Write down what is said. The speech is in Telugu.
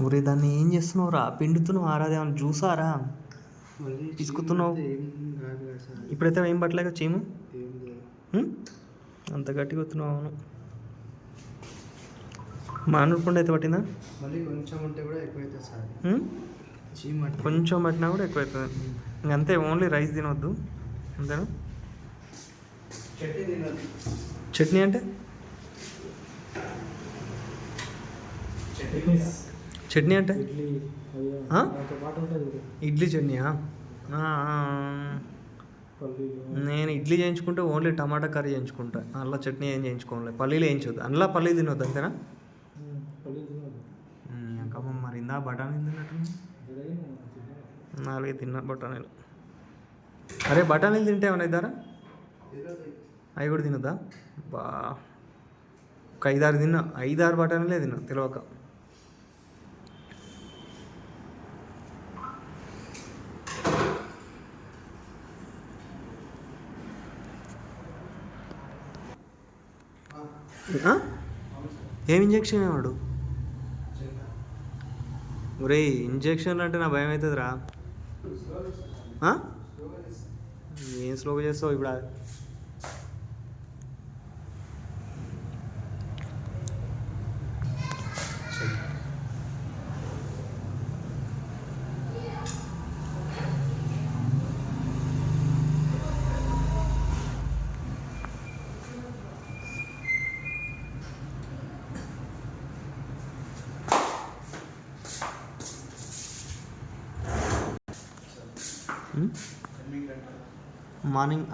ఊరే దాన్ని ఏం చేస్తున్నావు రా? పిండుతున్నావు ఆరాది ఏమైనా జ్యూసారా తీసుకుతున్నావు? ఇప్పుడైతే ఏం పట్టలేక చీము అంత గట్టిగా వస్తున్నావు. అవును, మామిడి పండు అయితే పట్టిందా? మళ్ళీ కొంచెం ఉంటే కూడా ఎక్కువైతుంది సార్. కొంచెం పట్టినా కూడా ఎక్కువైతుంది. ఇంకంతే, ఓన్లీ రైస్ తినవద్దు అంతేనా? చట్నీ అంటే చట్నీ అంటే ఇడ్లీ చట్నీయా? నేను ఇడ్లీ చేయించుకుంటే ఓన్లీ టమాటా కర్రీ చేయించుకుంటా, అందులో చట్నీ ఏం చేయించుకోవాలి. పల్లీలు వేయించవద్దు, అందులో పల్లీలు తినవద్దు అంతేనా? ఇంకా మరి ఇందా బఠానీలు తిన్నట్టు 4 తిన్నా బఠానీలు. అరే బఠానీలు తింటే ఏమైనా ఇద్దారా? అవి కూడా తినద్దా? బా, ఒక 5-6 తిన్నా, 5-6 బఠానీలే తిన్నా తెలియక. ఏం ఇంజక్షన్ వాడు? ఒరే ఇంజక్షన్ అంటే నా భయం అవుతుందిరా. ఏం స్లోగా చేస్తావు ఇప్పుడు? మార్నింగ్